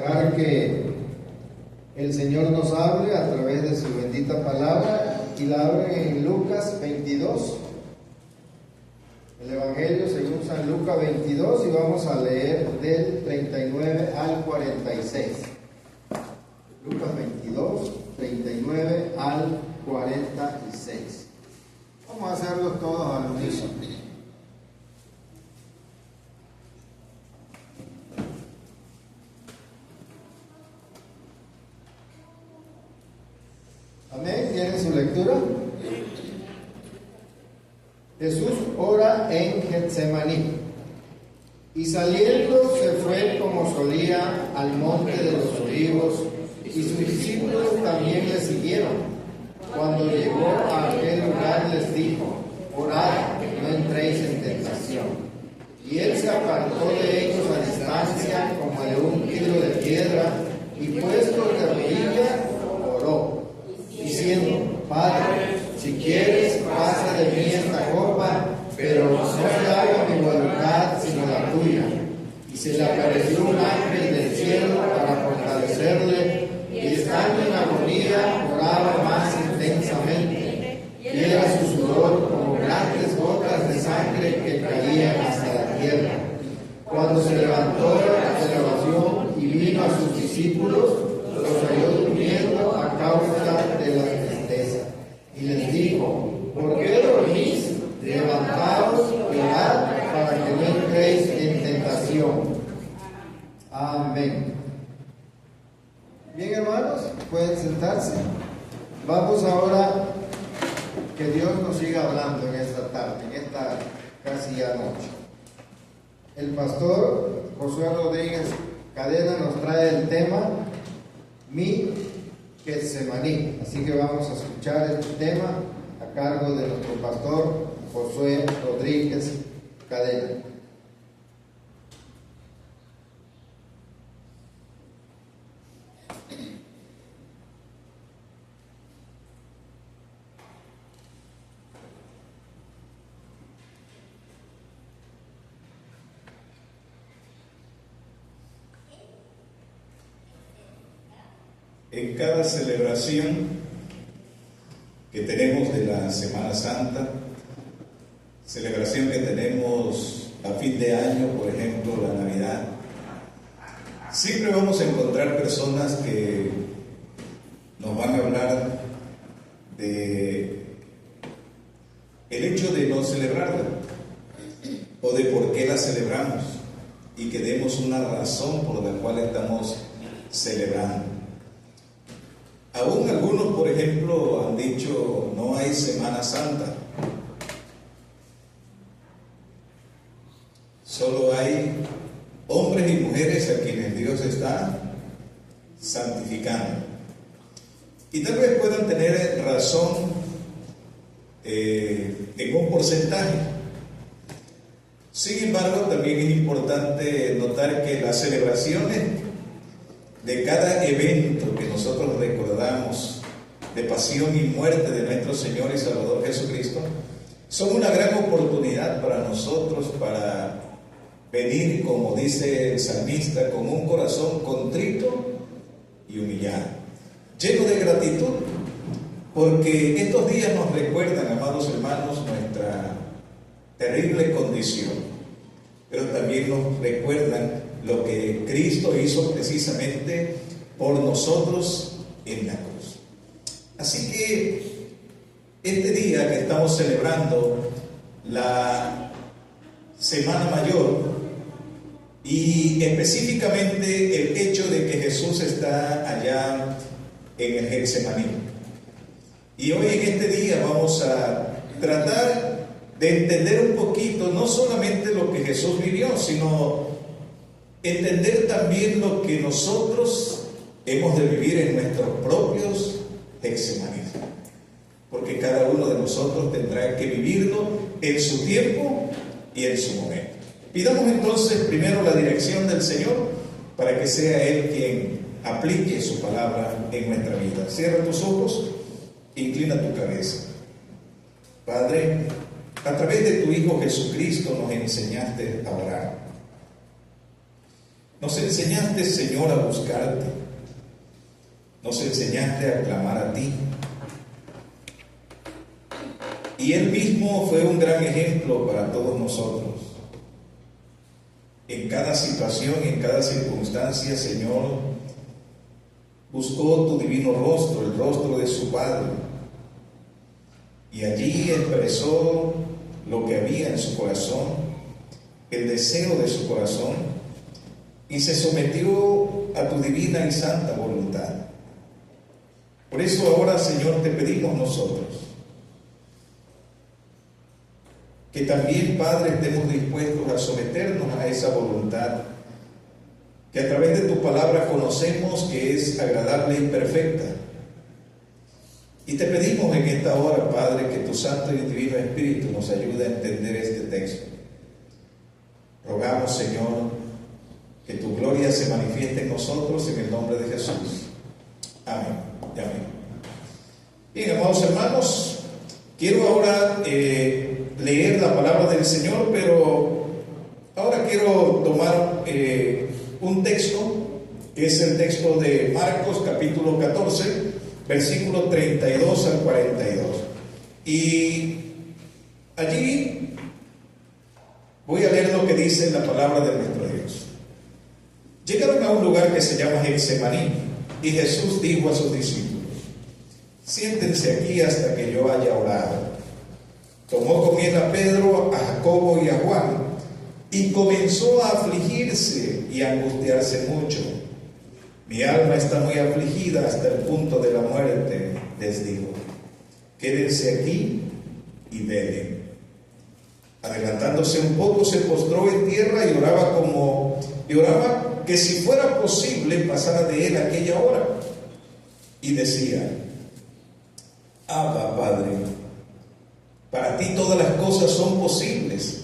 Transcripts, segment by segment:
Dejar que el Señor nos hable a través de su bendita palabra, y la abren en Lucas 22, el Evangelio según San Lucas 22, y vamos a leer del 39 al 46. Lucas 22, 39 al 46. Vamos a hacerlo todos al unísono. Amén. ¿Tienen su lectura? Jesús ora en Getsemaní, y saliendo se fue como solía al monte de los olivos, y sus discípulos también le siguieron. Cuando llegó a aquel lugar les dijo: orad, no entréis en tentación. Y él se apartó de ellos a distancia como de un tiro de piedra, y puesto de rodillas oró, diciendo: Padre, si quieres, pasa de mí esta copa, pero no se haga mi voluntad sino la tuya. Y se le apareció un ángel del cielo para fortalecerle, y estando en agonía oraba más intensamente, y era su sudor como grandes gotas de sangre que caían hasta la tierra. Cuando se levantó de la oración y vino a sus discípulos, los halló durmiendo a causa de la tristeza. Y les dijo: ¿por qué dormís? Levantaos y orad para que no entréis en tentación. Amén. Bien, hermanos, pueden sentarse. Vamos ahora, que Dios nos siga hablando en esta tarde, en esta casi ya noche. El pastor Josué Rodríguez Cadena nos trae el tema Mi Getsemaní. Así que vamos a escuchar este tema a cargo de nuestro pastor Josué Rodríguez Cadena. En cada celebración que tenemos de la Semana Santa, celebración que tenemos a fin de año, por ejemplo, la Navidad, siempre vamos a encontrar personas que nos van a hablar de el hecho de no celebrarla o de por qué la celebramos, y que demos una razón por la cual estamos celebrando. Aún algunos, por ejemplo, han dicho: no hay Semana Santa, solo hay hombres y mujeres a quienes Dios está santificando. Y tal vez puedan tener razón en un porcentaje. Sin embargo, también es importante notar que las celebraciones de cada evento que nosotros recordamos de pasión y muerte de nuestro Señor y Salvador Jesucristo son una gran oportunidad para nosotros para venir, como dice el salmista, con un corazón contrito y humillado, lleno de gratitud, porque estos días nos recuerdan, amados hermanos, nuestra terrible condición, pero también nos recuerdan lo que Cristo hizo precisamente por nosotros en la cruz. Así que este día que estamos celebrando la Semana Mayor, y específicamente el hecho de que Jesús está allá en el Getsemaní, y hoy en este día vamos a tratar de entender un poquito no solamente lo que Jesús vivió, sino entender también lo que nosotros hemos de vivir en nuestros propios Getsemaní, porque cada uno de nosotros tendrá que vivirlo en su tiempo y en su momento. Pidamos entonces primero la dirección del Señor para que sea Él quien aplique su palabra en nuestra vida. Cierra tus ojos, inclina tu cabeza. Padre, a través de tu Hijo Jesucristo nos enseñaste a orar. Nos enseñaste, Señor, a buscarte. Nos enseñaste a clamar a ti. Y Él mismo fue un gran ejemplo para todos nosotros. En cada situación, en cada circunstancia, Señor, buscó tu divino rostro, el rostro de su Padre. Y allí expresó lo que había en su corazón, el deseo de su corazón, y se sometió a tu divina y santa voluntad. Por eso ahora, Señor, te pedimos nosotros que también, Padre, estemos dispuestos a someternos a esa voluntad que a través de tu palabra conocemos que es agradable y perfecta. Y te pedimos en esta hora, Padre, que tu Santo y Divino Espíritu nos ayude a entender este texto. Rogamos, Señor, que tu gloria se manifieste en nosotros en el nombre de Jesús. Amén y amén. Bien, amados hermanos, quiero ahora leer la palabra del Señor, pero ahora quiero tomar un texto, que es el texto de Marcos capítulo 14, versículo 32 al 42. Y allí voy a leer lo que dice la palabra de nuestro Dios. Llegaron a un lugar que se llama Getsemaní, y Jesús dijo a sus discípulos: siéntense aquí hasta que yo haya orado. Tomó con él a Pedro, a Jacobo y a Juan, y comenzó a afligirse y a angustiarse mucho. Mi alma está muy afligida hasta el punto de la muerte, les dijo. Quédense aquí y velen. Adelantándose un poco, se postró en tierra y oraba que si fuera posible pasara de él aquella hora. Y decía: Abba, Padre, para ti todas las cosas son posibles.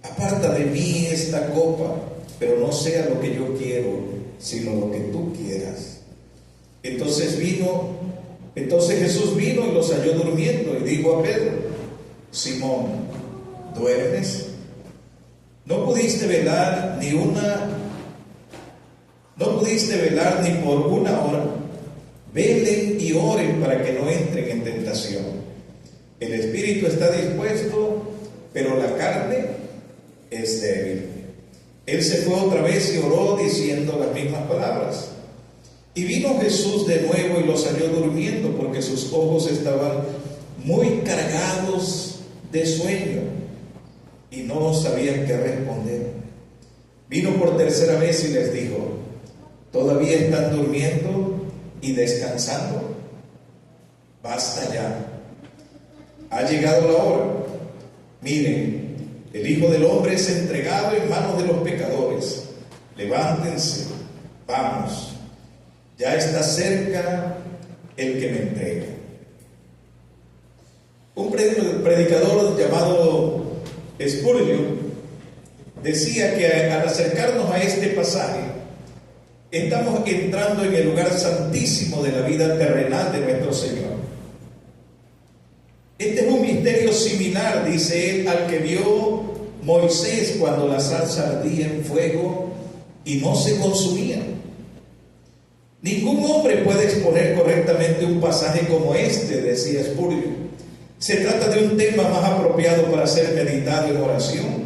Aparta de mí esta copa, pero no sea lo que yo quiero, sino lo que tú quieras. Entonces Jesús vino y los halló durmiendo y dijo a Pedro: Simón, ¿duermes? ¿No pudiste velar ni por una hora? Velen y oren para que no entren en tentación. El espíritu está dispuesto, pero la carne es débil. Él se fue otra vez y oró diciendo las mismas palabras. Y vino Jesús de nuevo y los halló durmiendo, porque sus ojos estaban muy cargados de sueño y no sabían qué responder. Vino por tercera vez y les dijo: ¿todavía están durmiendo y descansando? Basta ya. Ha llegado la hora. Miren, el Hijo del Hombre es entregado en manos de los pecadores. Levántense, vamos. Ya está cerca el que me entrega. Un predicador llamado Spurgeon decía que al acercarnos a este pasaje, estamos entrando en el lugar santísimo de la vida terrenal de nuestro Señor. Este es un misterio similar, dice él, al que vio Moisés cuando la zarza ardía en fuego y no se consumía. Ningún hombre puede exponer correctamente un pasaje como este, decía Spurgeon. Se trata de un tema más apropiado para ser meditado en oración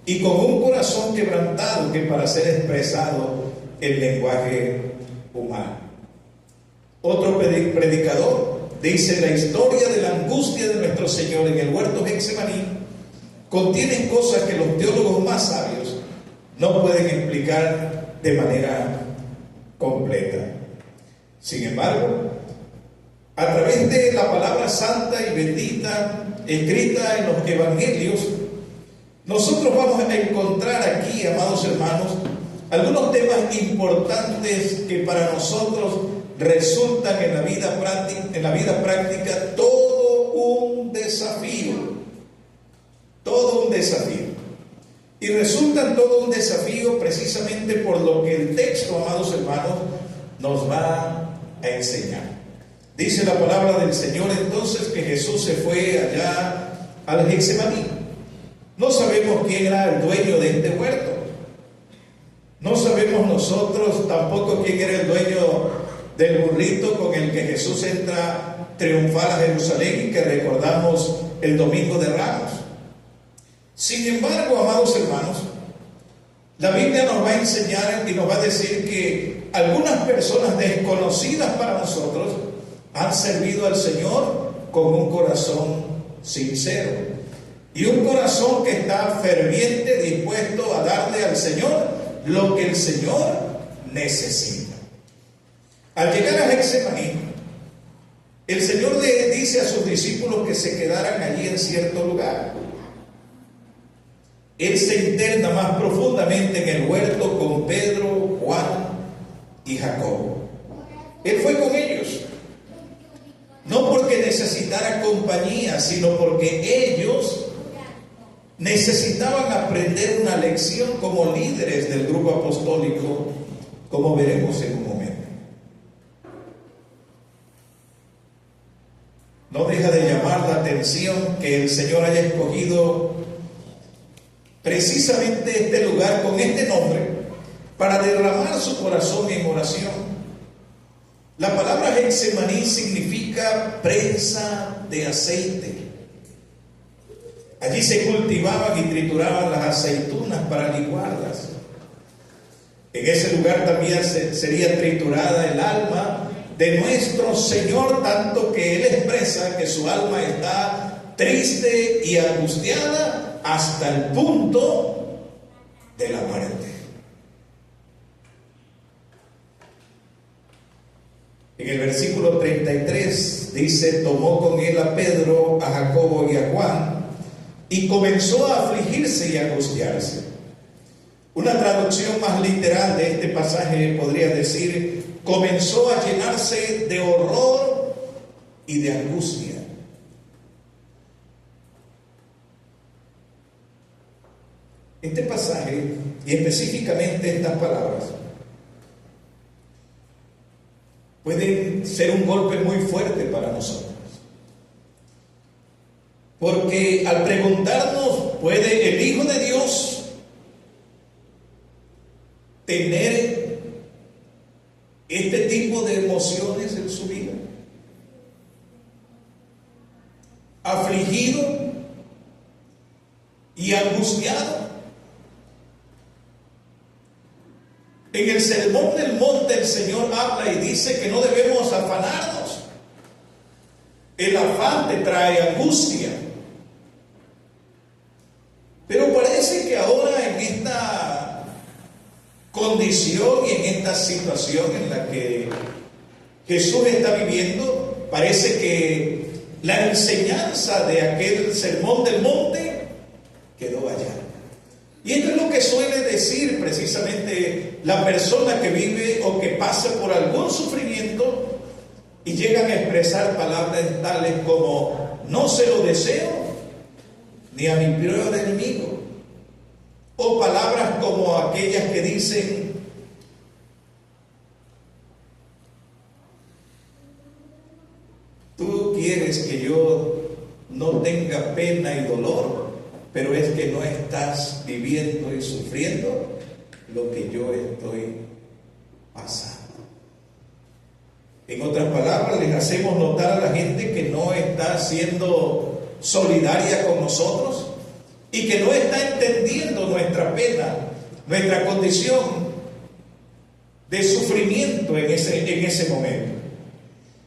y con un corazón quebrantado que para ser expresado en lenguaje humano. Otro predicador dice: la historia de la angustia de nuestro Señor en el huerto Getsemaní contiene cosas que los teólogos más sabios no pueden explicar de manera completa. Sin embargo, a través de la palabra santa y bendita escrita en los evangelios, nosotros vamos a encontrar aquí, amados hermanos, algunos temas importantes que para nosotros resultan en la vida práctica todo un desafío. Todo un desafío. Y resultan todo un desafío precisamente por lo que el texto, amados hermanos, nos va a enseñar. Dice la palabra del Señor entonces que Jesús se fue allá al Getsemaní. No sabemos quién era el dueño de este huerto. No sabemos nosotros tampoco quién era el dueño del burrito con el que Jesús entra triunfal a Jerusalén y que recordamos el Domingo de Ramos. Sin embargo, amados hermanos, la Biblia nos va a enseñar y nos va a decir que algunas personas desconocidas para nosotros han servido al Señor con un corazón sincero y un corazón que está ferviente, dispuesto a darle al Señor lo que el Señor necesita. Al llegar a Getsemaní, el Señor le dice a sus discípulos que se quedaran allí en cierto lugar. Él se interna más profundamente en el huerto con Pedro, Juan y Jacobo. Él fue con ellos, no porque necesitara compañía, sino porque ellos necesitaban aprender una lección como líderes del grupo apostólico, como veremos en un momento. No deja de llamar la atención que el Señor haya escogido precisamente este lugar con este nombre para derramar su corazón en oración. La palabra Getsemaní significa prensa de aceite. Allí se cultivaban y trituraban las aceitunas para licuarlas. En ese lugar también sería triturada el alma de nuestro Señor, tanto que Él expresa que su alma está triste y angustiada hasta el punto de la muerte. En el versículo 33 dice: tomó con él a Pedro, a Jacobo y a Juan, y comenzó a afligirse y a angustiarse. Una traducción más literal de este pasaje podría decir: comenzó a llenarse de horror y de angustia. Este pasaje, y específicamente estas palabras, pueden ser un golpe muy fuerte para nosotros. Porque al preguntarnos, ¿puede el Hijo de Dios tener este tipo de emociones en su vida? Afligido y angustiado. En el Sermón del Monte el Señor habla y dice que no debemos afanarnos. El afán te trae angustia. Pero parece que ahora en esta condición y en esta situación en la que Jesús está viviendo, parece que la enseñanza de aquel Sermón del Monte quedó allá. Y esto es lo que suele decir precisamente la persona que vive o que pasa por algún sufrimiento y llegan a expresar palabras tales como: no se lo deseo ni a mi peor enemigo. O palabras como aquellas que dicen: tú quieres que yo no tenga pena y dolor, pero es que no estás viviendo y sufriendo lo que yo estoy pasando. En otras palabras, les hacemos notar a la gente que no está siendo solidaria con nosotros y que no está entendiendo nuestra pena, nuestra condición de sufrimiento en ese momento.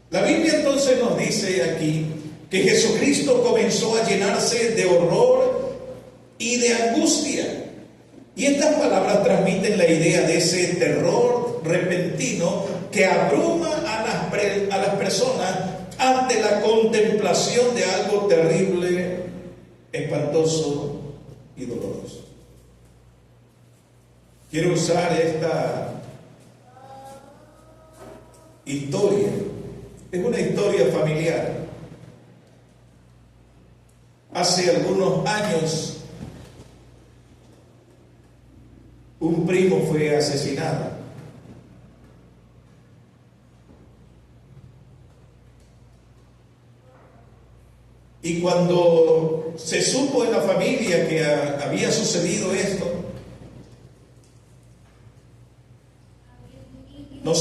La Biblia entonces nos dice aquí que Jesucristo comenzó a llenarse de horror y de angustia. Y estas palabras transmiten la idea de ese terror repentino que abruma a las personas ante la contemplación de algo terrible, espantoso y doloroso. Quiero usar esta historia. Es una historia familiar. Hace algunos años, un primo fue asesinado. Y cuando se supo en la familia que había sucedido esto,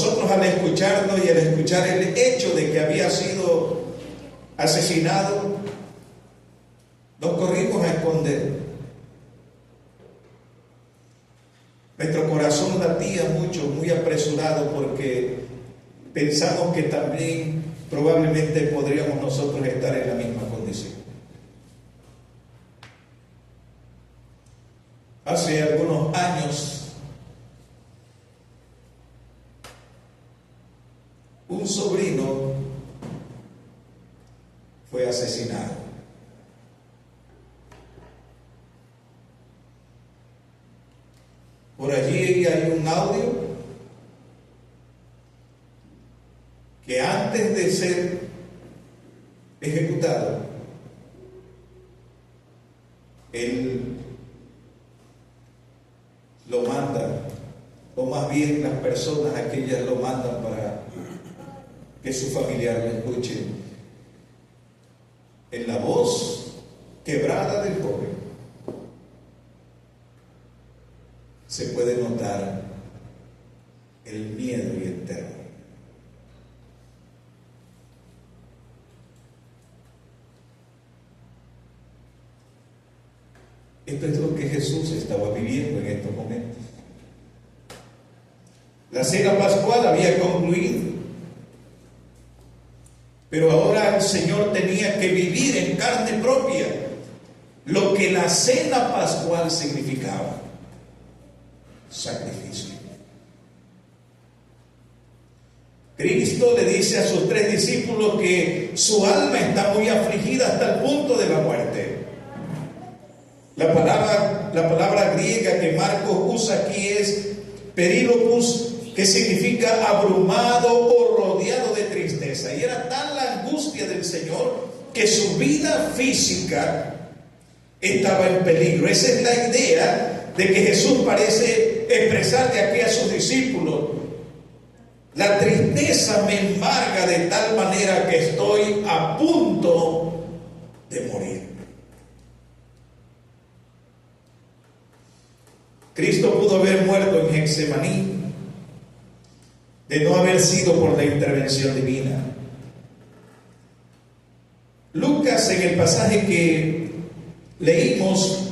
nosotros al escucharnos y al escuchar el hecho de que había sido asesinado, nos corrimos a esconder. Nuestro corazón latía mucho, muy apresurado, porque pensamos que también probablemente podríamos nosotros estar en la misma condición. Hace algunos años, un sobrino fue asesinado. Por allí hay un audio que antes de ser ejecutado, él lo manda, o más bien las personas aquellas lo mandan para que su familiar lo escuche, en la voz quebrada del joven. Se puede notar el miedo y el terror. Esto es lo que Jesús estaba viviendo en estos momentos. La cena pascual había concluido, pero ahora el Señor tenía que vivir en carne propia lo que la cena pascual significaba: sacrificio. Cristo le dice a sus 3 discípulos que su alma está muy afligida hasta el punto de la muerte. La palabra griega que Marcos usa aquí es perilopus, que significa abrumado o rodeado de tristeza. Y era tal la angustia del Señor que su vida física estaba en peligro. Esa es la idea de que Jesús parece expresarle aquí a sus discípulos: la tristeza me embarga de tal manera que estoy a punto de morir. Cristo pudo haber muerto en Getsemaní de no haber sido por la intervención divina. Lucas, en el pasaje que leímos,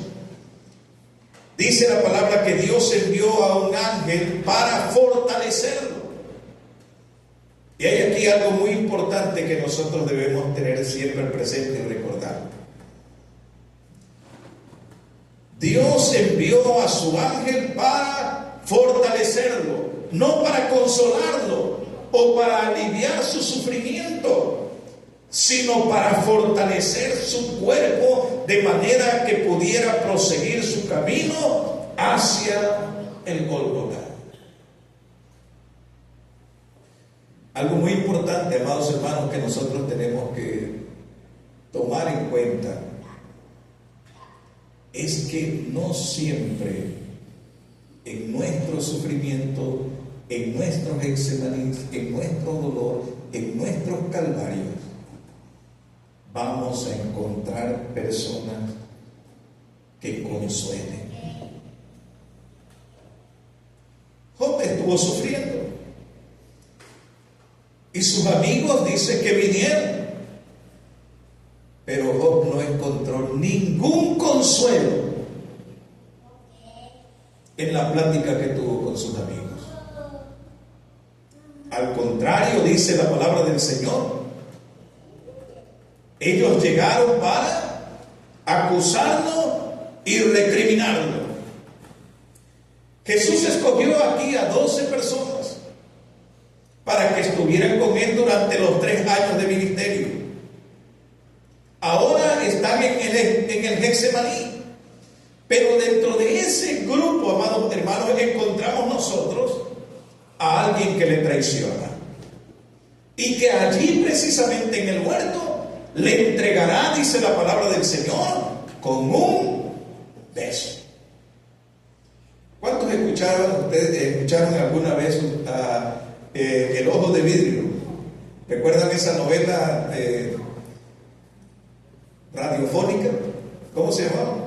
dice la palabra que Dios envió a un ángel para fortalecerlo. Y hay aquí algo muy importante que nosotros debemos tener siempre presente y recordar. Dios envió a su ángel para fortalecerlo, no para consolarlo o para aliviar su sufrimiento, sino para fortalecer su cuerpo de manera que pudiera proseguir su camino hacia el Gólgota. Algo muy importante, amados hermanos, que nosotros tenemos que tomar en cuenta es que no siempre en nuestro sufrimiento, en nuestros Getsemaní, en nuestro dolor, en nuestros calvarios, vamos a encontrar personas que consuelen. Job estuvo sufriendo y sus amigos dicen que vinieron, pero Job no encontró ningún consuelo en la plática que tuvo con sus amigos. Al contrario, dice la palabra del Señor, ellos llegaron para acusarlo y recriminarlo. Jesús escogió aquí a 12 personas para que estuvieran con él durante los 3 años de ministerio. Ahora están en el Getsemaní, pero dentro de ese grupo, amados hermanos, encontramos nosotros a alguien que le traiciona y que allí precisamente en el huerto le entregará, dice la palabra del Señor, con un beso. ¿Cuántos escucharon alguna vez El Ojo de Vidrio? ¿Recuerdan esa novela radiofónica? ¿Cómo se llamaba?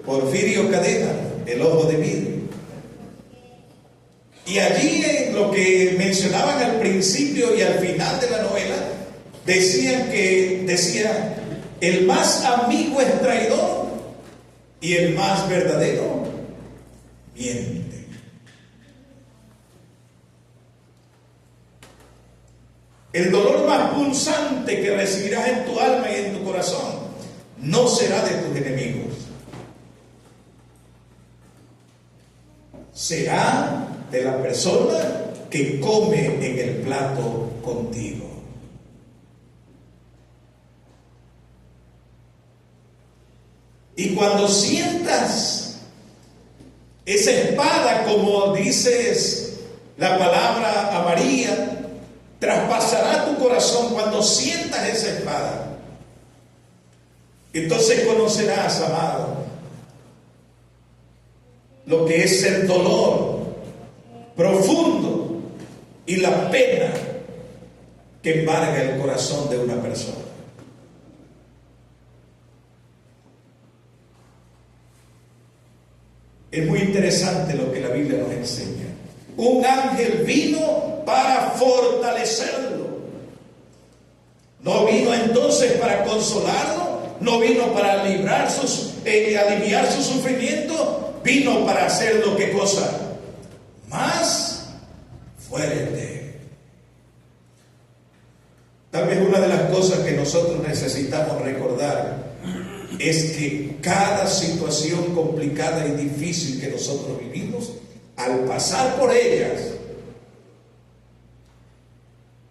Porfirio Cadena, El Ojo de Vidrio. Y allí en lo que mencionaban al principio y al final de la novela, decía, el más amigo es traidor y el más verdadero miente. El dolor más punzante que recibirás en tu alma y en tu corazón no será de tus enemigos, será de la persona que come en el plato contigo. Y cuando sientas esa espada, como dices la palabra a María, traspasará tu corazón. Cuando sientas esa espada, entonces conocerás, amado, lo que es el dolor profundo y la pena que embarga el corazón de una persona. Es muy interesante lo que la Biblia nos enseña. Un ángel vino para fortalecerlo. No vino entonces para consolarlo, no vino para aliviar su sufrimiento, vino para hacer lo que cosa más fuerte. Tal vez una de las cosas que nosotros necesitamos recordar es que cada situación complicada y difícil que nosotros vivimos, al pasar por ellas,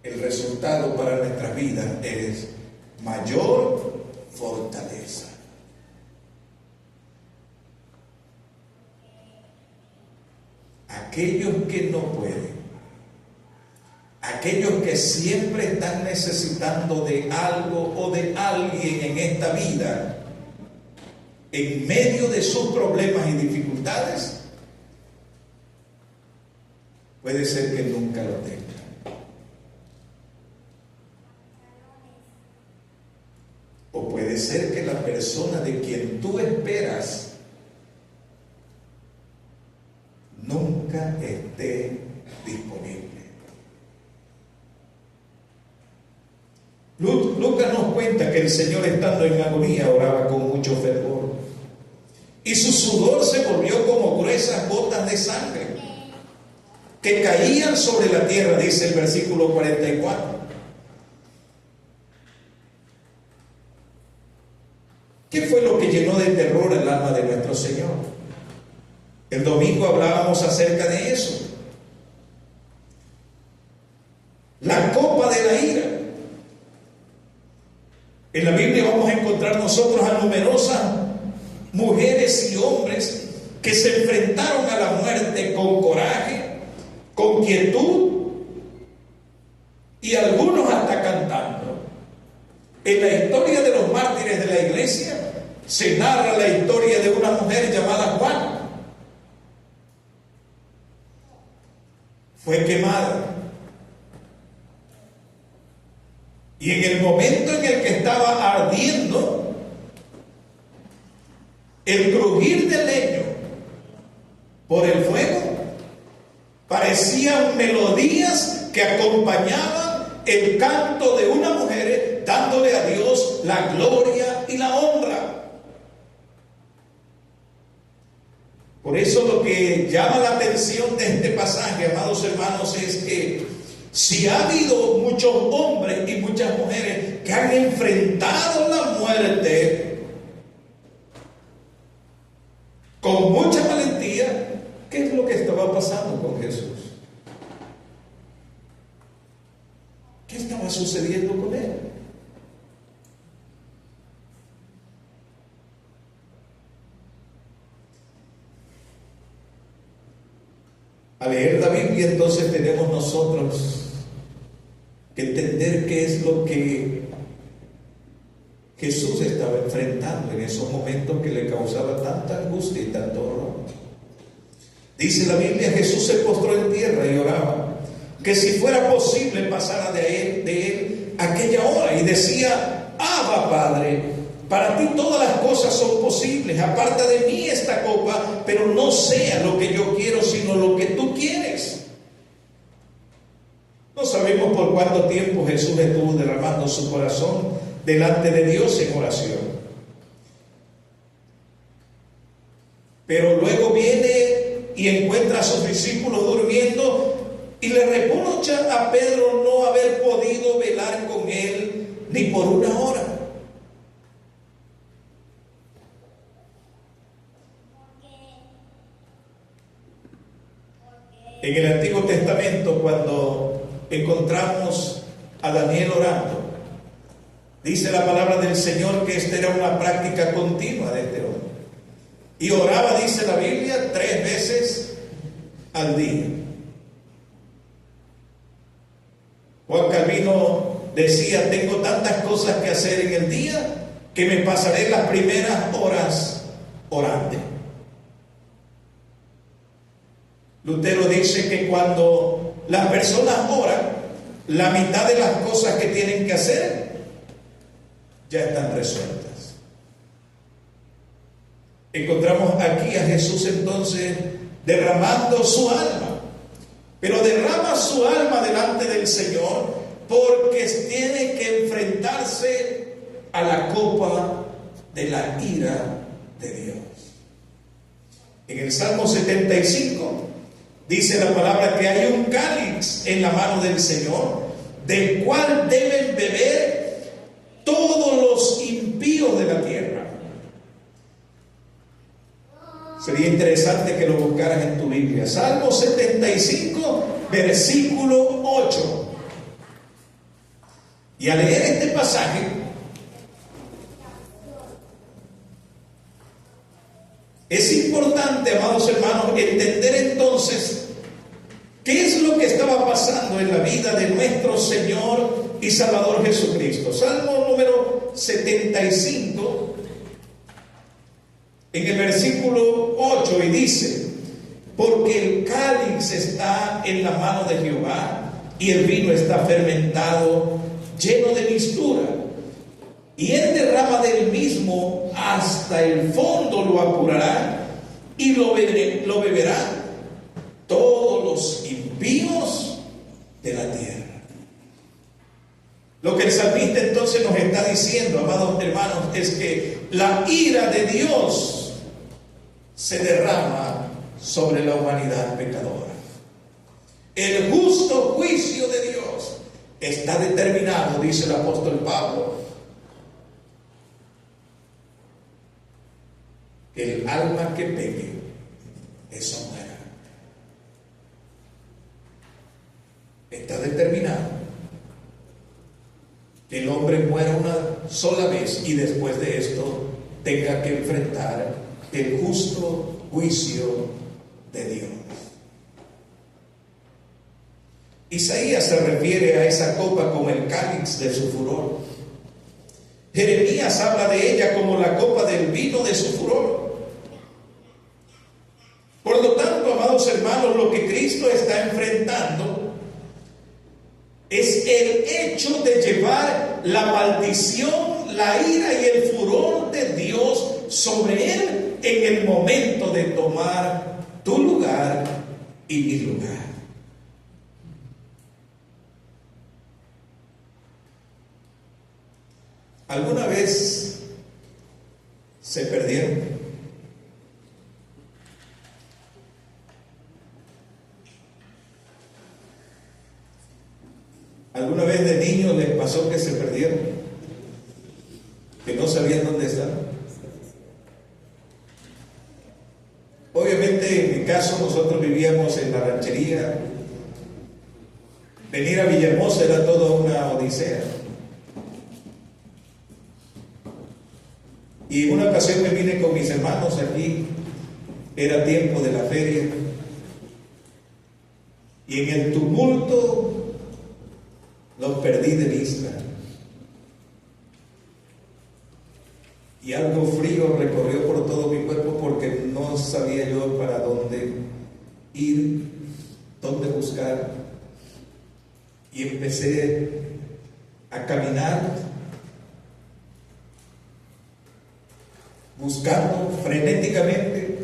el resultado para nuestras vidas es mayor fortaleza. Aquellos que no pueden, aquellos que siempre están necesitando de algo o de alguien en esta vida, en medio de sus problemas y dificultades, puede ser que nunca lo tengan. O puede ser que la persona de quien tú esperas nunca esté disponible. Lucas nos cuenta que el Señor, estando en agonía, oraba con mucho fervor, y su sudor se volvió como gruesas gotas de sangre que caían sobre la tierra, dice el versículo 44. ¿Qué fue lo que llenó de terror el alma de nuestro Señor? El domingo hablábamos acerca de eso. La copa de la ira. En la Biblia vamos a encontrar nosotros a numerosas mujeres y hombres que se enfrentaron a la muerte con coraje, con quietud y algunos hasta cantando. En la historia de los mártires de la iglesia se narra la historia de una mujer llamada Juana. Fue quemada. Y en el momento en el que estaba ardiendo, el crujir del leño por el fuego parecían melodías que acompañaban el canto de una mujer dándole a Dios la gloria y la honra. Por eso lo que llama la atención de este pasaje, amados hermanos, es que si ha habido muchos hombres y muchas mujeres que han enfrentado la muerte con mucha valentía, ¿qué es lo que estaba pasando con Jesús? ¿Qué estaba sucediendo con él? Al leer la Biblia, entonces tenemos nosotros que entender qué es lo que Jesús estaba enfrentando en esos momentos que le causaba tanta angustia y tanto horror. Dice la Biblia, Jesús se postró en tierra y oraba, que si fuera posible pasara de él aquella hora, y decía: Abba, Padre, para ti todas las cosas son posibles, aparta de mí esta copa, pero no sea lo que yo quiero, sino lo que tú quieres. No sabemos por cuánto tiempo Jesús estuvo derramando su corazón delante de Dios en oración. Pero luego viene y encuentra a sus discípulos durmiendo y le reprocha a Pedro no haber podido velar con él ni por una hora. En el Antiguo Testamento, cuando encontramos a Daniel orando, dice la palabra del Señor que esta era una práctica continua de este hombre. Y oraba, dice la Biblia, 3 veces al día. Juan Calvino decía: tengo tantas cosas que hacer en el día que me pasaré las primeras horas orando. Lutero dice que cuando las personas oran, la mitad de las cosas que tienen que hacer ya están resueltas. Encontramos aquí a Jesús entonces derramando su alma, pero derrama su alma delante del Señor porque tiene que enfrentarse a la copa de la ira de Dios. En el Salmo 75 dice la palabra que hay un cáliz en la mano del Señor, del cual deben beber todos los impíos de la tierra. Sería interesante que lo buscaras en tu Biblia. Salmo 75, versículo 8. Y al leer este pasaje, es importante, amados hermanos, entender entonces qué es lo que estaba pasando en la vida de nuestro Señor y Salvador Jesucristo. Salmo número 75, en el versículo 8, y dice: porque el cáliz está en la mano de Jehová, y el vino está fermentado, lleno de mistura, y él derrama del mismo hasta el fondo, lo apurará y lo beberán todos los impíos de la tierra. Lo que el salmista entonces nos está diciendo, amados hermanos, es que la ira de Dios se derrama sobre la humanidad pecadora. El justo juicio de Dios está determinado, dice el apóstol Pablo, que el alma que peque, eso muera. Está determinado que el hombre muera una sola vez y después de esto tenga que enfrentar el justo juicio de Dios. Isaías se refiere a esa copa como el cáliz de su furor. Jeremías habla de ella como la copa del vino de su furor. Por lo tanto, amados hermanos, lo que Cristo está enfrentando es el hecho de llevar la maldición, la ira y el furor de Dios sobre él en el momento de tomar tu lugar y mi lugar. ¿Alguna vez se perdieron? ¿Alguna vez de niños les pasó que se perdieron? ¿Que no sabían dónde estaban? Obviamente, en mi caso, nosotros vivíamos en la ranchería. Venir a Villahermosa era toda una odisea. Y en una ocasión me vine con mis hermanos aquí, era tiempo de la feria, y en el tumulto los perdí de vista. Y algo frío recorrió por todo mi cuerpo porque no sabía yo para dónde ir, dónde buscar. Y empecé a caminar, buscando frenéticamente,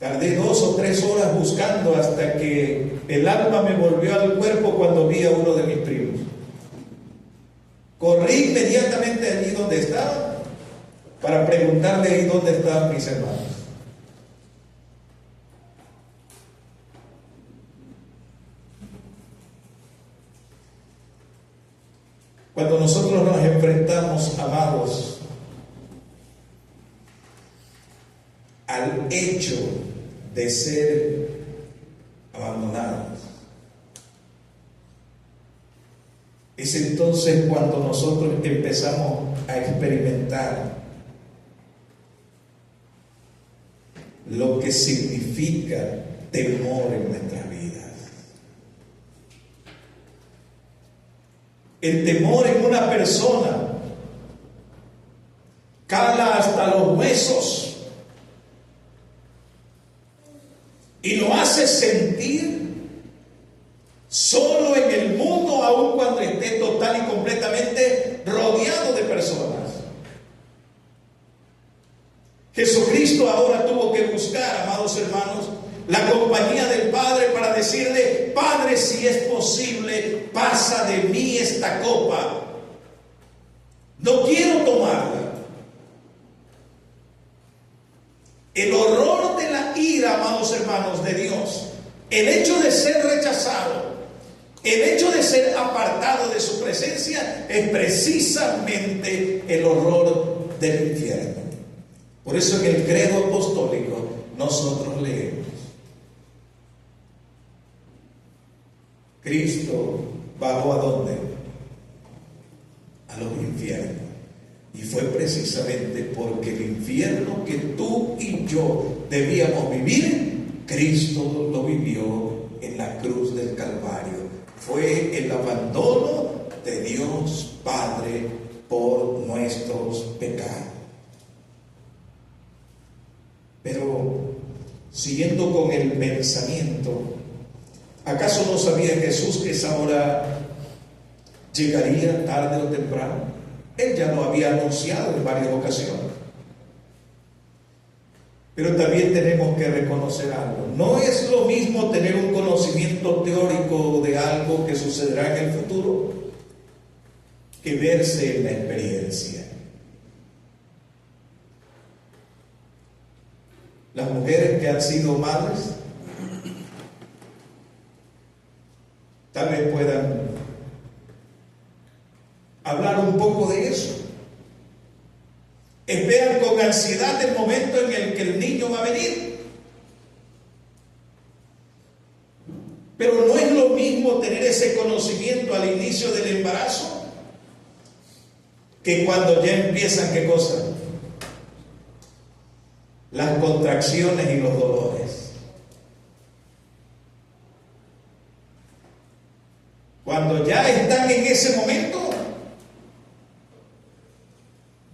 Tardé 2 o 3 horas buscando hasta que el alma me volvió al cuerpo cuando vi a uno de mis primos. Corrí inmediatamente allí donde estaba para preguntarle ahí dónde estaban mis hermanos. Cuando nosotros nos enfrentamos, amados, al hecho de ser abandonados, es entonces cuando nosotros empezamos a experimentar lo que significa temor en nuestras vidas. El temor en una persona cala hasta los huesos y lo hace sentir solo en el mundo, aun cuando esté total y completamente rodeado de personas. Jesucristo ahora tuvo que buscar, amados hermanos, la compañía del Padre para decirle: Padre, si es posible, pasa de mí esta copa. No quiero tomarla. El horror de la ira, amados hermanos, de Dios, el hecho de ser rechazado, el hecho de ser apartado de su presencia, es precisamente el horror del infierno. Por eso en el credo apostólico nosotros leemos: Cristo bajó ¿a dónde? A los infiernos. Y fue precisamente porque el infierno que tú y yo debíamos vivir, Cristo lo vivió en la cruz del Calvario. Fue el abandono de Dios Padre por nuestros pecados. Pero siguiendo con el pensamiento, ¿acaso no sabía Jesús que esa hora llegaría tarde o temprano? Él ya lo había anunciado en varias ocasiones. Pero también tenemos que reconocer algo. No es lo mismo tener un conocimiento teórico de algo que sucederá en el futuro que verse en la experiencia. Las mujeres que han sido madres tal vez puedan hablar un poco de eso. Esperan con ansiedad el momento en el que el niño va a venir. Pero no es lo mismo tener ese conocimiento al inicio del embarazo que cuando ya empiezan, ¿qué cosa? Las contracciones y los dolores. Cuando ya están en ese momento,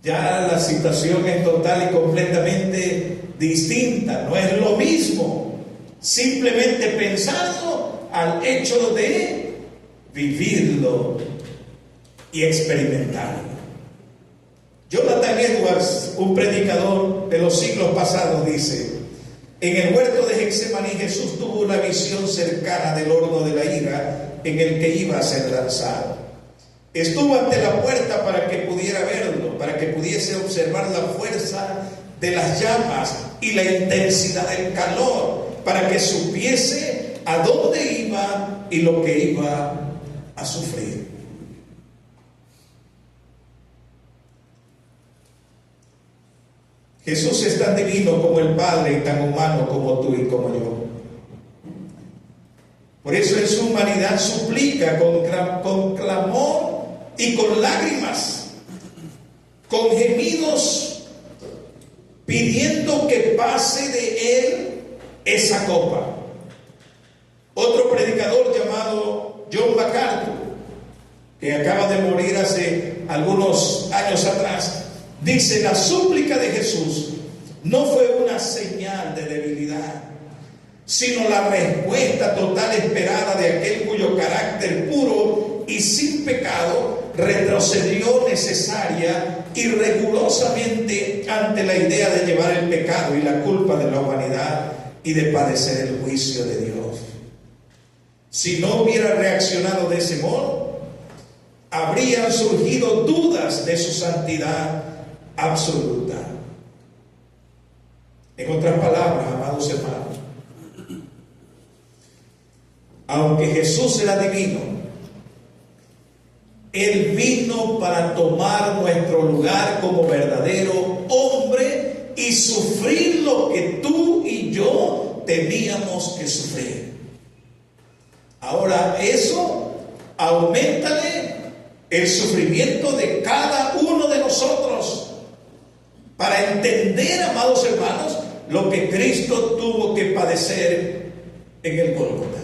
ya la situación es total y completamente distinta. No es lo mismo simplemente pensarlo al hecho de vivirlo y experimentarlo. Jonathan Edwards, un predicador de los siglos pasados, dice: en el huerto de Getsemaní Jesús tuvo una visión cercana del horno de la ira en el que iba a ser lanzado. Estuvo ante la puerta para que pudiera verlo, para que pudiese observar la fuerza de las llamas y la intensidad del calor, para que supiese a dónde iba y lo que iba a sufrir. Jesús es tan divino como el Padre y tan humano como tú y como yo. Por eso en su humanidad suplica con clamor y con lágrimas, con gemidos, pidiendo que pase de él esa copa. Otro predicador llamado John MacArthur, que acaba de morir hace algunos años atrás, dice: la súplica de Jesús no fue una señal de debilidad, sino la respuesta total esperada de aquel cuyo carácter puro y sin pecado retrocedió necesaria y rigurosamente ante la idea de llevar el pecado y la culpa de la humanidad y de padecer el juicio de Dios. Si no hubiera reaccionado de ese modo, habrían surgido dudas de su santidad absoluta. En otras palabras, amados hermanos, aunque Jesús era divino, Él vino para tomar nuestro lugar como verdadero hombre y sufrir lo que tú y yo teníamos que sufrir. Ahora, eso auméntale el sufrimiento de cada uno de nosotros para entender, amados hermanos, lo que Cristo tuvo que padecer en el Gólgota.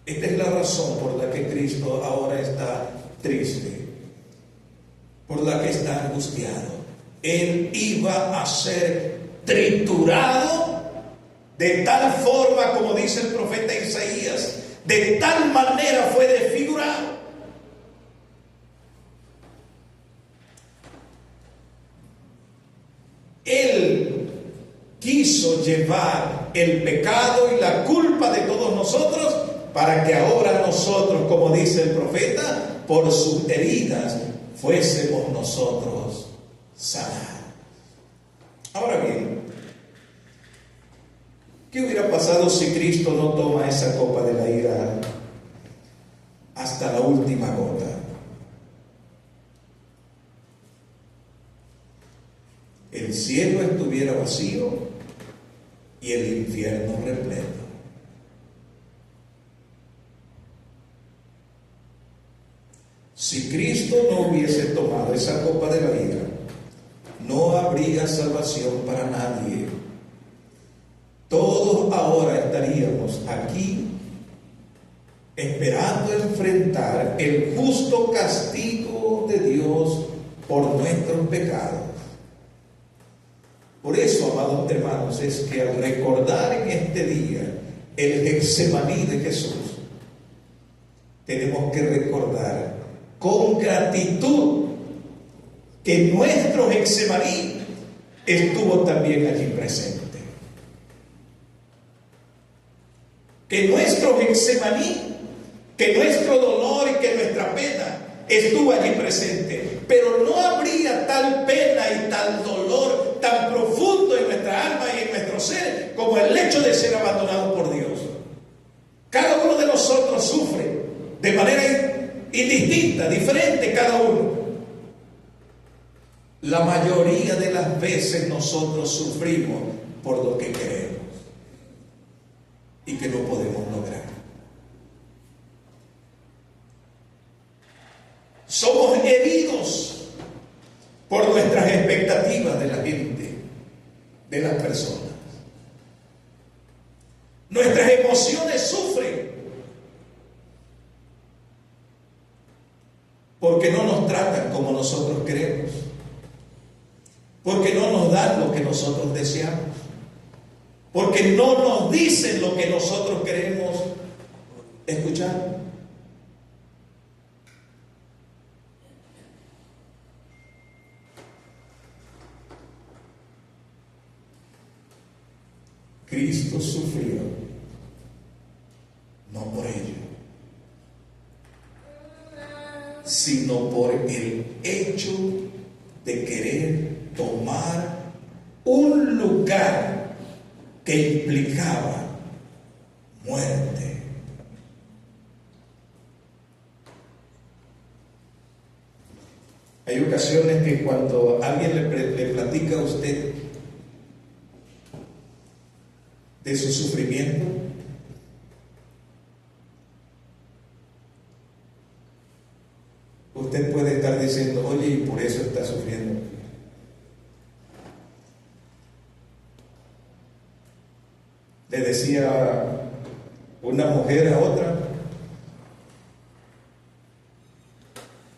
Esta es la razón por la que Cristo ahora está triste, por la que está angustiado. Él iba a ser triturado de tal forma, como dice el profeta Isaías, de tal manera fue desfigurado. Él quiso llevar el pecado y la culpa de todos nosotros para que ahora nosotros, como dice el profeta, por sus heridas fuésemos nosotros sanados. Ahora bien, ¿qué hubiera pasado si Cristo no toma esa copa de la ira hasta la última gota? El cielo estuviera vacío y el infierno repleto. Si Cristo no hubiese tomado esa copa de la ira, no habría salvación para nadie. Todos ahora estaríamos aquí esperando enfrentar el justo castigo de Dios por nuestros pecados. Por eso, amados hermanos, es que al recordar en este día el Getsemaní de Jesús, tenemos que recordar con gratitud que nuestro Getsemaní estuvo también allí presente. Que nuestro Getsemaní, que nuestro dolor y que nuestra pena estuvo allí presente. Pero no habría tal pena y tal dolor tan profundo en nuestra alma y en nuestro ser como el hecho de ser abandonado por Dios. Cada uno de nosotros sufre de manera indistinta, diferente cada uno. La mayoría de las veces nosotros sufrimos por lo que queremos y que no podemos lograr. Somos heridos por nuestras expectativas de la gente, de las personas. Nuestras emociones sufren porque no nos tratan como nosotros queremos, porque no nos dan lo que nosotros deseamos, porque no nos dicen lo que nosotros queremos escuchar. Cristo sufrió, no por ello, sino por el hecho de querer tomar un lugar que implicaba muerte. Hay ocasiones que cuando alguien le platica a usted de su sufrimiento, usted puede estar diciendo, oye, y por eso está sufriendo. Le decía una mujer a otra,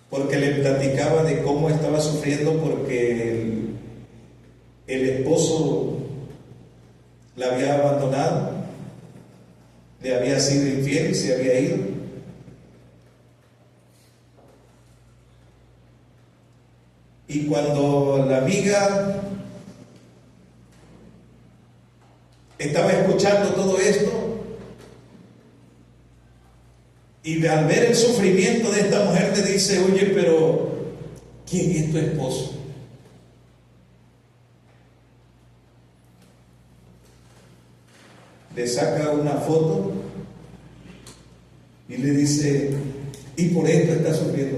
porque le platicaba de cómo estaba sufriendo porque el esposo la había abandonado, le había sido infiel y se había ido. Y cuando la amiga estaba escuchando todo esto y al ver el sufrimiento de esta mujer le dice: oye, pero ¿quién es tu esposo? Le saca una foto y le dice: y por esto está sufriendo.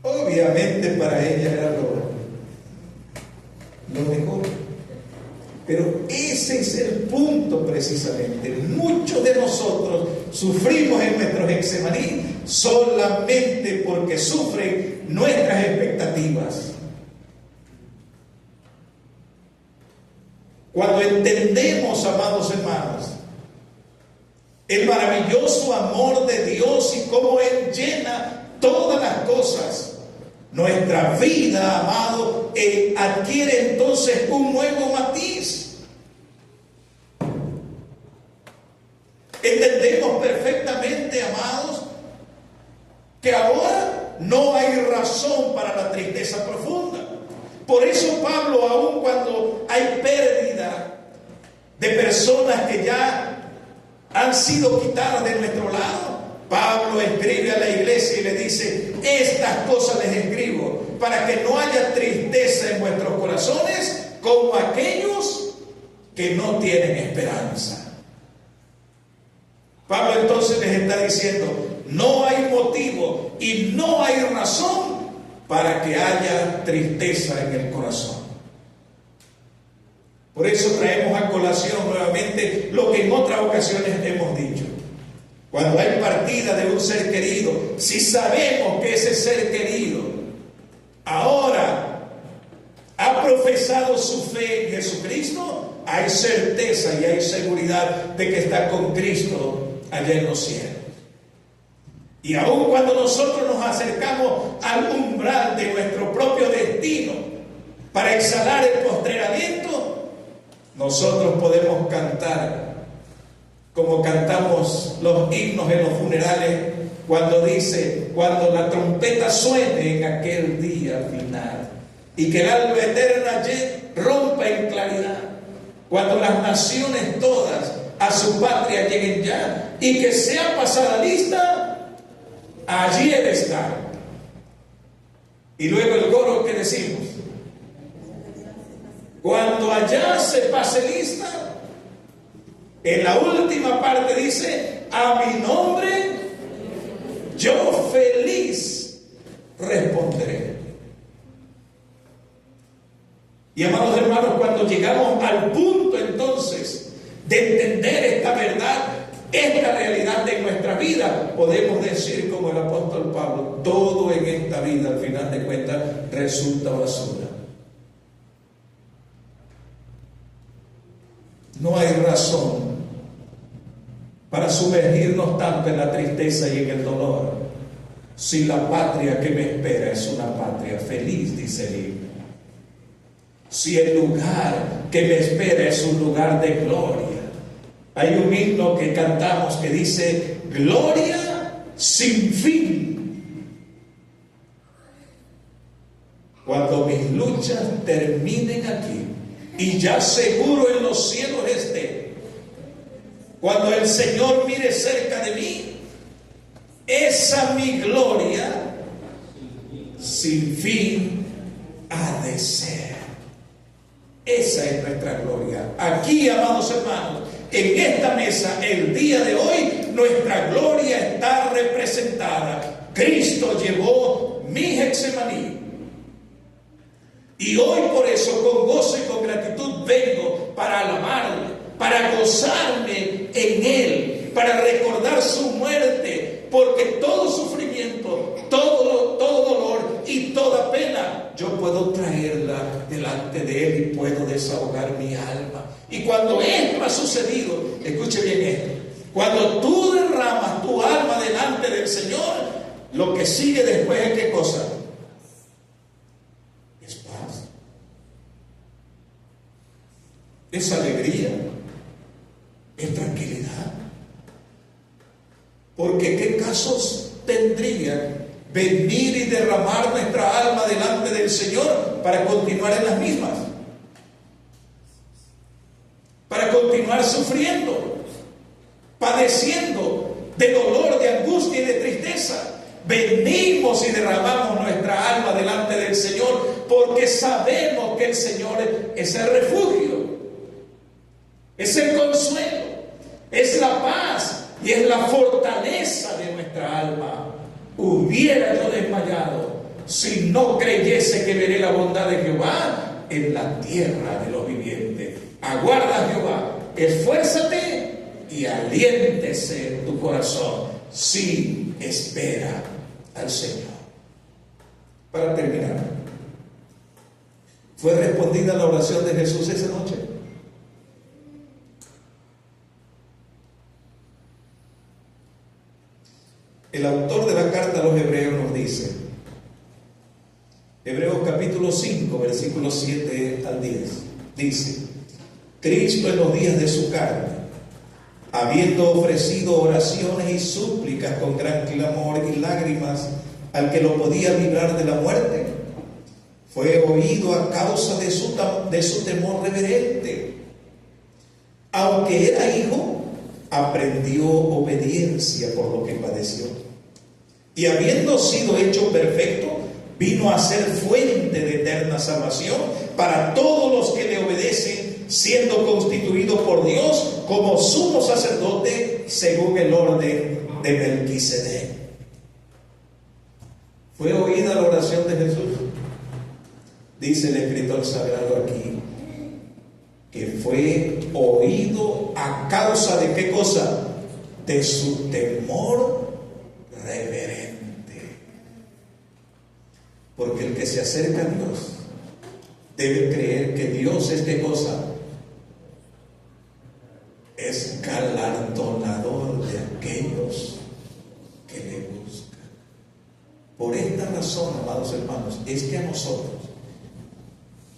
Obviamente para ella era lo mejor. Pero ese es el punto precisamente. Muchos de nosotros sufrimos en nuestro Getsemaní solamente porque sufren nuestras expectativas. Cuando entendemos, amados hermanos, el maravilloso amor de Dios y cómo Él llena todas las cosas, nuestra vida, amado, adquiere entonces un nuevo matiz. Entendemos perfectamente, amados, que ahora no hay razón para la tristeza profunda. Por eso Pablo, aun cuando hay pérdida de personas que ya han sido quitadas de nuestro lado, Pablo escribe a la iglesia y le dice: estas cosas les escribo para que no haya tristeza en vuestros corazones como aquellos que no tienen esperanza. Pablo entonces les está diciendo: no hay motivo y no hay razón para que haya tristeza en el corazón. Por eso traemos a colación nuevamente lo que en otras ocasiones hemos dicho. Cuando hay partida de un ser querido, si sabemos que ese ser querido ahora ha profesado su fe en Jesucristo, hay certeza y hay seguridad de que está con Cristo allá en los cielos. Y aun cuando nosotros nos acercamos al umbral de nuestro propio destino para exhalar el postrer aliento, nosotros podemos cantar como cantamos los himnos en los funerales, cuando dice: cuando la trompeta suene en aquel día final y que el alba eterna rompa en claridad, cuando las naciones todas a su patria lleguen ya y que sea pasada lista, allí Él está. Y luego el coro que decimos: cuando allá se pase lista, en la última parte dice: a mi nombre yo feliz responderé. Y amados hermanos, cuando llegamos al punto entonces de entender esta verdad, esta realidad de nuestra vida, podemos decir como el apóstol Pablo: todo en esta vida al final de cuentas resulta basura. No hay razón para sumergirnos tanto en la tristeza y en el dolor, si la patria que me espera es una patria feliz, dice el himno. Si el lugar que me espera es un lugar de gloria. Hay un himno que cantamos que dice: gloria sin fin. Cuando mis luchas terminen aquí y ya seguro en los cielos esté, cuando el Señor mire cerca de mí, esa mi gloria sin fin ha de ser. Esa es nuestra gloria. Aquí, amados hermanos, en esta mesa, el día de hoy, nuestra gloria está representada. Cristo llevó mi Getsemaní. Y hoy por eso, con gozo y con gratitud, vengo para alabarle, para gozarme en Él, para recordar su muerte, porque todo sufrimiento, todo dolor y toda pena, yo puedo traerla delante de Él y puedo desahogar mi alma. Y cuando esto ha sucedido, escuche bien esto: cuando tú derramas tu alma delante del Señor, lo que sigue después es ¿qué cosa? Es paz, es alegría, es tranquilidad. Porque ¿qué casos tendrían venir y derramar nuestra alma delante del Señor para continuar en las mismas, para continuar sufriendo, padeciendo de dolor, de angustia y de tristeza. Venimos y derramamos nuestra alma delante del Señor porque sabemos que el Señor es el refugio, es el consuelo, es la paz y es la fortaleza de nuestra alma. Hubiera yo desmayado si no creyese que veré la bondad de Jehová en la tierra de los vivientes. Aguarda a Jehová, esfuérzate y aliéntese en tu corazón. Sí, espera al Señor. Para terminar, ¿fue respondida la oración de Jesús esa noche? El autor de la carta a los Hebreos nos dice, Hebreos capítulo 5, versículos 7 al 10, dice: Cristo en los días de su carne, habiendo ofrecido oraciones y súplicas con gran clamor y lágrimas al que lo podía librar de la muerte, fue oído a causa de su temor reverente. Aunque era hijo, aprendió obediencia por lo que padeció. Y habiendo sido hecho perfecto, vino a ser fuente de eterna salvación para todos los que le obedecen, siendo constituido por Dios como sumo sacerdote según el orden de Melquisedec. ¿Fue oída la oración de Jesús? Dice el escritor sagrado aquí que fue oído a causa de ¿qué cosa? De su temor reverente. Porque el que se acerca a Dios debe creer que Dios es ¿qué cosa? Es galardonador de aquellos que le buscan. Por esta razón, amados hermanos, es que a nosotros,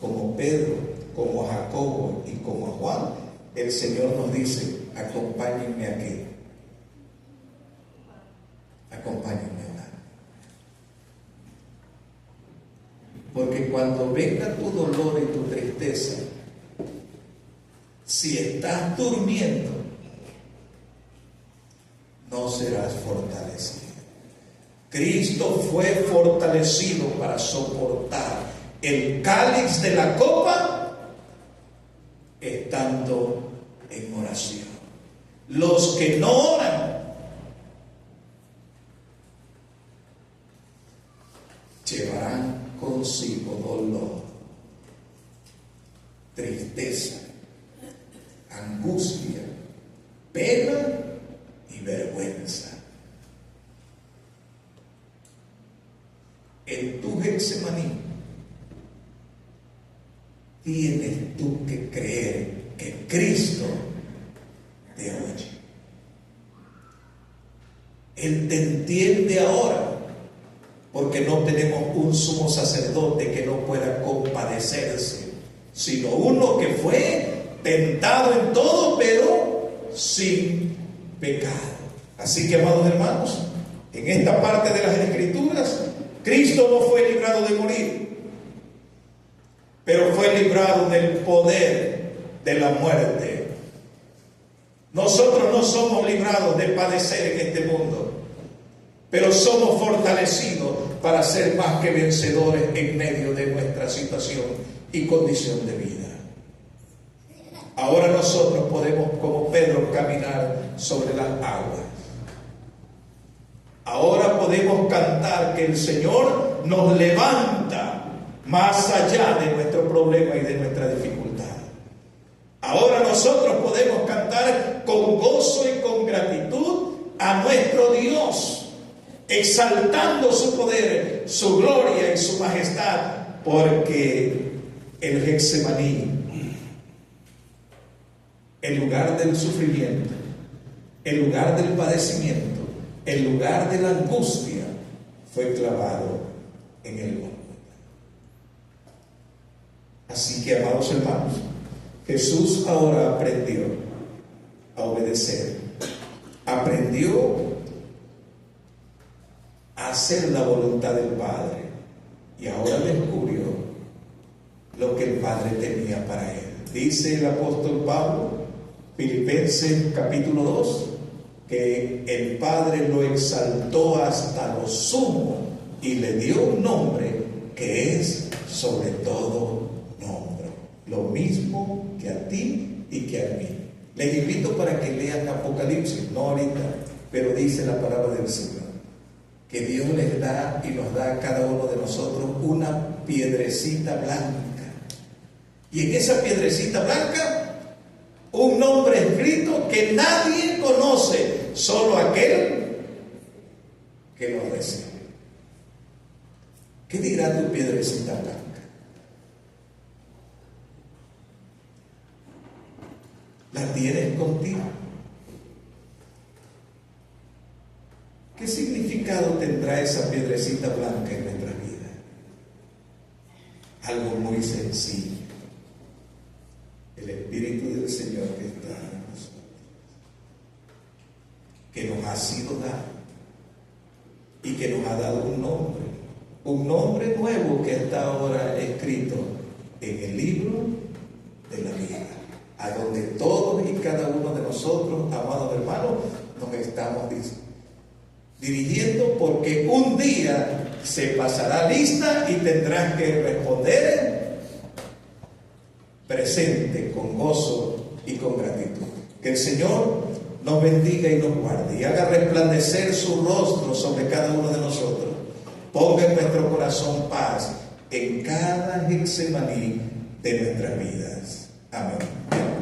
como Pedro, como a Jacobo y como a Juan, el Señor nos dice: acompáñenme aquí, acompáñenme a orar. Porque cuando venga tu dolor y tu tristeza, si estás durmiendo, no serás fortalecido. Cristo fue fortalecido para soportar el cáliz de la copa estando en oración. Los que no oran llevarán consigo dolor, tristeza, angustia, pena y vergüenza. En tu Getsemaní tienes tú que creer que Cristo te oye. Él te entiende ahora, porque no tenemos un sumo sacerdote que no pueda compadecerse, sino uno que fue tentado en todo, pero sin pecado. Así que, amados hermanos, en esta parte de las Escrituras, Cristo no fue librado de morir, pero fue librado del poder de la muerte. Nosotros no somos librados de padecer en este mundo, pero somos fortalecidos para ser más que vencedores en medio de nuestra situación y condición de vida. Ahora nosotros podemos, como Pedro, caminar sobre las aguas. Ahora podemos cantar que el Señor nos levanta más allá de nuestro problema y de nuestra dificultad. Ahora nosotros podemos cantar con gozo y con gratitud a nuestro Dios, exaltando su poder, su gloria y su majestad, porque el Getsemaní, el lugar del sufrimiento, el lugar del padecimiento, el lugar de la angustia, fue clavado en el Gólgota. Así que, amados hermanos, Jesús ahora aprendió a obedecer, aprendió a hacer la voluntad del Padre. Y ahora descubrió lo que el Padre tenía para él. Dice el apóstol Pablo, Filipenses capítulo 2, que el Padre lo exaltó hasta lo sumo y le dio un nombre que es sobre todo nombre. Lo mismo que a ti y que a mí. Les invito para que lean Apocalipsis, no ahorita, pero dice la palabra del Señor, que Dios les da y nos da a cada uno de nosotros una piedrecita blanca. Y en esa piedrecita blanca, un nombre escrito que nadie conoce, solo aquel que lo recibe. ¿Qué dirá tu piedrecita blanca? ¿La tienes contigo? ¿Qué significado tendrá esa piedrecita blanca en nuestra vida? Algo muy sencillo. El Espíritu del Señor que está en nosotros, que nos ha sido dado y que nos ha dado un nombre nuevo que está ahora escrito en el libro de la vida, a donde todos y cada uno de nosotros, amados hermanos, nos estamos dirigiendo, porque un día se pasará lista y tendrás que responder presente, con gozo y con gratitud. Que el Señor nos bendiga y nos guarde y haga resplandecer su rostro sobre cada uno de nosotros. Ponga en nuestro corazón paz en cada Getsemaní de nuestras vidas. Amén.